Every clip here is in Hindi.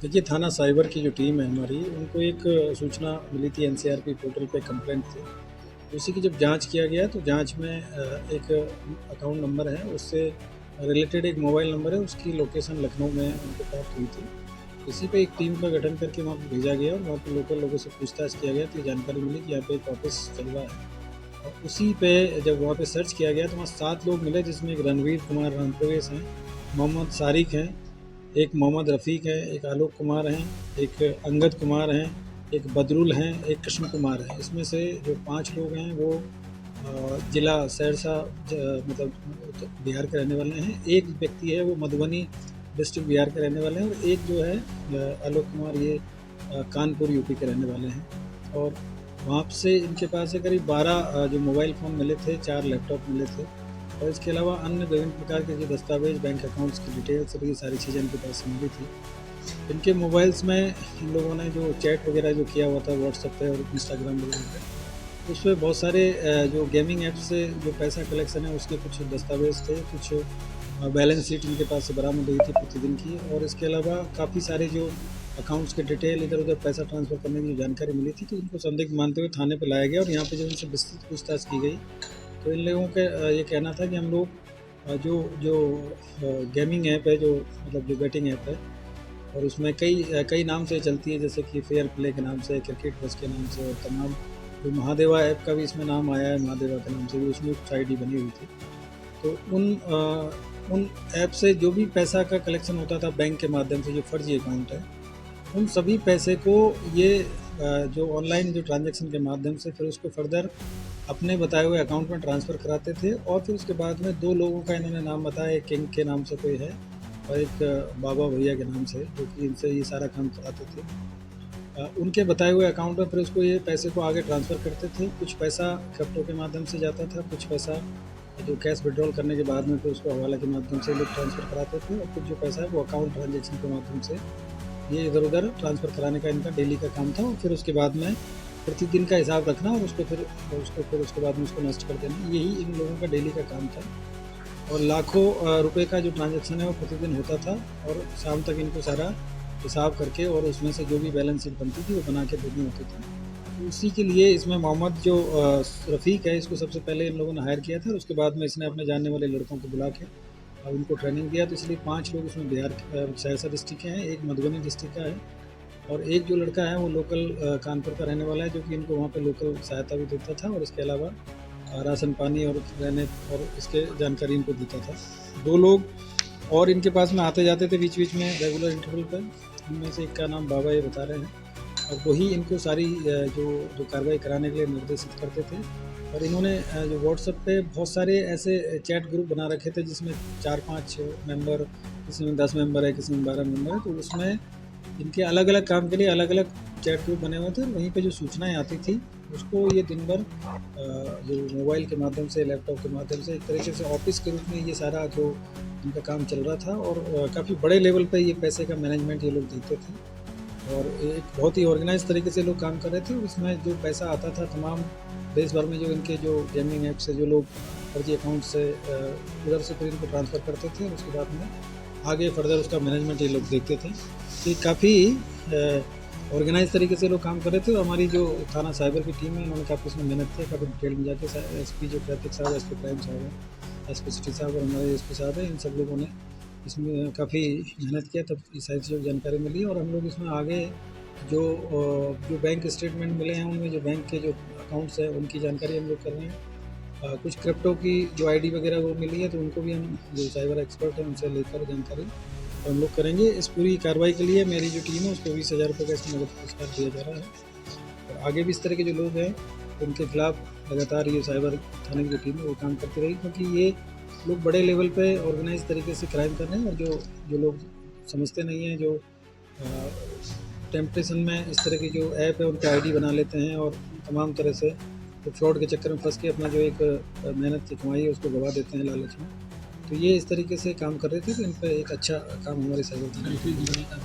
देखिए, थाना साइबर की जो टीम है हमारी, उनको एक सूचना मिली थी, एनसीआरपी पोर्टल पे कंप्लेंट थी। उसी की जब जांच किया गया तो जांच में एक अकाउंट नंबर है, उससे रिलेटेड एक मोबाइल नंबर है, उसकी लोकेशन लखनऊ में उनको प्राप्त हुई थी। इसी पे एक टीम का गठन करके वहाँ पे भेजा गया और वहाँ पे लोकल लोगों से पूछताछ किया गया तो ये जानकारी मिली कि यहाँ पे एक ऑफिस चल रहा है। और उसी पे जब वहाँ पे सर्च किया गया तो वहाँ 7 लोग मिले, जिसमें एक रणवीर कुमार रामप्रवेश हैं, मोहम्मद सारिक हैं, एक मोहम्मद रफ़ीक है, एक आलोक कुमार हैं, एक अंगद कुमार हैं, एक बदरुल हैं, एक कृष्ण कुमार है। इसमें से जो 5 लोग हैं वो ज़िला सहरसा मतलब बिहार के रहने वाले हैं। एक व्यक्ति है वो मधुबनी डिस्ट्रिक्ट बिहार के रहने वाले हैं और एक जो है आलोक कुमार, ये कानपुर यूपी के रहने वाले हैं। और वहाँ से इनके पास से करीब 12 जो मोबाइल फ़ोन मिले थे, 4 लैपटॉप मिले थे और इसके अलावा अन्य विभिन्न प्रकार के जो दस्तावेज़, बैंक अकाउंट्स की डिटेल्स और ये सारी चीज़ें इनके पास से मिली थी। इनके मोबाइल्स में इन लोगों ने जो चैट वगैरह जो किया हुआ था व्हाट्सएप पे और इंस्टाग्राम वगैरह पे, उसपे बहुत सारे जो गेमिंग ऐप से जो पैसा कलेक्शन है उसके कुछ दस्तावेज़ थे, कुछ बैलेंस शीट इनके पास से बरामद हुई थी प्रतिदिन की। और इसके अलावा काफ़ी सारे जो अकाउंट्स के डिटेल, इधर-उधर पैसा ट्रांसफ़र करने की जो जानकारी मिली थी, तो इनको संदिग्ध मानते हुए थाने पे लाया गया और यहाँ पे जब इनसे विस्तृत पूछताछ की गई, तो इन लोगों का ये कहना था कि हम लोग जो जो गेमिंग ऐप है, जो मतलब जो बेटिंग ऐप है, और उसमें कई नाम से चलती है, जैसे कि फेयर प्ले के नाम से, क्रिकेट बस के नाम से और तमाम, जो महादेवा ऐप का भी इसमें नाम आया है, महादेवा के नाम से भी उसमें कुछ आईडी बनी हुई थी। तो उन ऐप से जो भी पैसा का कलेक्शन होता था बैंक के माध्यम से, जो फर्जी अकाउंट है, उन सभी पैसे को ये जो ऑनलाइन जो ट्रांजैक्शन के माध्यम से फिर उसको फर्दर अपने बताए हुए अकाउंट में ट्रांसफ़र कराते थे। और फिर उसके बाद में 2 लोगों का इन्होंने नाम बताया, एक किंग के नाम से कोई है और एक बाबा भैया के नाम से, जो कि इनसे ये सारा काम कराते थे। उनके बताए हुए अकाउंट में फिर उसको ये पैसे को आगे ट्रांसफ़र करते थे। कुछ पैसा क्रिप्टो के माध्यम से जाता था, कुछ पैसा जो कैश विड्रॉल करने के बाद में फिर उसको हवाला के माध्यम से लोग ट्रांसफ़र कराते थे और कुछ जो पैसा है वो अकाउंट ट्रांजैक्शन के माध्यम से ये इधर-उधर ट्रांसफ़र कराने का इनका डेली का काम था। और फिर उसके बाद में प्रतिदिन का हिसाब रखना और उसको फिर उसके बाद में उसको नष्ट कर देना, यही इन लोगों का डेली का काम था। और लाखों रुपए का जो ट्रांजैक्शन है वो प्रतिदिन होता था और शाम तक इनको सारा हिसाब करके और उसमें से जो भी बैलेंस शीट बनती थी वो बना के देनी होती थी। तो उसी के लिए इसमें मोहम्मद जो रफ़ीक है, इसको सबसे पहले इन लोगों ने हायर किया था और उसके बाद में इसने अपने जानने वाले लड़कों को बुला के उनको ट्रेनिंग दिया। तो इसलिए 5 लोग इसमें बिहार सहरसा डिस्ट्रिक्ट के हैं, एक मधुबनी डिस्ट्रिक्ट का है और एक जो लड़का है वो लोकल कानपुर का रहने वाला है, जो कि इनको वहाँ पे लोकल सहायता भी देता था और इसके अलावा राशन पानी और रहने और इसके जानकारी इनको देता था। 2 लोग और इनके पास में आते जाते थे बीच-बीच में रेगुलर इंटरवल पर। इनमें से एक का नाम बाबा ये बता रहे हैं और वही इनको सारी जो कार्रवाई कराने के लिए निर्देशित करते थे। और इन्होंने जो व्हाट्सएप पे बहुत सारे ऐसे चैट ग्रुप बना रखे थे, जिसमें 4-5 मेंबर, किसी में 10 मेंबर है, किसी में 12 मेंबर है। तो उसमें इनके अलग-अलग काम के लिए अलग-अलग चैट ग्रुप बने हुए थे और वहीं पे जो सूचनाएँ आती थी उसको ये दिन भर जो मोबाइल के माध्यम से, लैपटॉप के माध्यम से, एक तरीके से ऑफ़िस के रूप में ये सारा जो इनका काम चल रहा था। और काफ़ी बड़े लेवल पे ये पैसे का मैनेजमेंट ये लोग देखते थे और एक बहुत ही ऑर्गेनाइज़ तरीके से लोग काम कर रहे थे। और इसमें जो पैसा आता था तमाम देश भर में, जो इनके जो गेमिंग ऐप से जो लोग फर्जी अकाउंट से उधर से फिर इनको ट्रांसफ़र करते थे और उसके बाद में आगे फर्दर उसका मैनेजमेंट ये लोग देखते थे। तो ये काफ़ी ऑर्गेनाइज़ तरीके से लोग काम कर रहे थे और हमारी जो थाना साइबर की टीम है, उन्होंने काफ़ी इसमें मेहनत की, काफ़ी डिटेल में जाके एसपी जो ट्रैफिक साहब, एसपी क्राइम साहब हैं, एसपी सिटी साहब और हमारे एसपी साहब हैं, इन सब लोगों ने इसमें काफ़ी मेहनत किया, तब ये सारी चीज़ों की जानकारी मिली। और हम लोग इसमें आगे जो बैंक स्टेटमेंट मिले हैं, उनमें जो बैंक के जो अकाउंट्स हैं उनकी जानकारी हम लोग कर रहे हैं। कुछ क्रिप्टो की जो आईडी वगैरह वो मिली है, तो उनको भी हम जो साइबर एक्सपर्ट हैं उनसे लेकर जानकारी हम लोग करेंगे। इस पूरी कार्रवाई के लिए मेरी जो टीम है उसको 20,000 रुपये का इसमें नगद पुरस्कार दिया जा रहा है। और आगे भी इस तरह के जो लोग हैं उनके खिलाफ लगातार ये साइबर थाने की जो टीम है वो काम करती रहेगी, क्योंकि ये लोग बड़े लेवल पे ऑर्गेनाइज तरीके से क्राइम कर रहे हैं। और जो लोग समझते नहीं हैं, जो टेम्पटेशन में इस तरह की जो ऐप है उनका आईडी बना लेते हैं और तमाम तरह से तो फ्रॉड के चक्कर में फंस के अपना जो एक मेहनत की कमाई है उसको गवा देते हैं लालच में। तो ये इस तरीके से काम कर रहे थे, तो इन पर एक अच्छा काम हमारे साइबर थाने ने किया।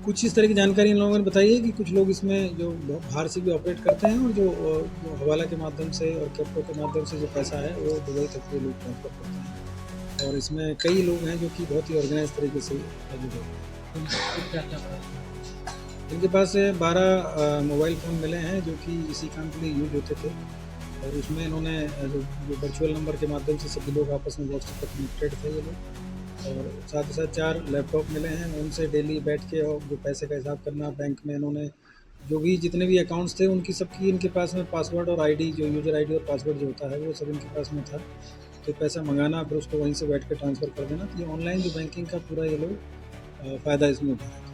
कुछ इस तरह की जानकारी इन लोगों ने बताई है कि कुछ लोग इसमें जो बाहर से भी ऑपरेट करते हैं और जो हवाला के माध्यम से और क्रिप्टो के माध्यम से जो पैसा है वो दुबई तक के लोग ट्रांसफ़र करते हैं। और इसमें कई लोग हैं जो कि बहुत ही ऑर्गेनाइज तरीके से जुड़े हुए हैं। इनके क्या-क्या पास? इनके पास से 12 मोबाइल फ़ोन मिले हैं जो कि इसी काम के लिए यूज़ होते थे और उसमें इन्होंने जो वर्चुअल नंबर के माध्यम से सभी लोग आपस में व्हाट्सएप पर कनेक्टेड थे ये लोग और साथ ही साथ 4 लैपटॉप मिले हैं, उनसे डेली बैठ के और जो पैसे का हिसाब करना बैंक में इन्होंने जो भी जितने भी अकाउंट्स थे उनकी सबकी इनके पास में पासवर्ड और आईडी जो यूज़र आईडी और पासवर्ड जो होता है वो सब इनके पास में था। तो पैसा मँगाना फिर उसको वहीं से बैठ के ट्रांसफ़र कर देना, तो ये ऑनलाइन जो बैंकिंग का पूरा ये लोग फ़ायदा इसमें उठा रहे थे।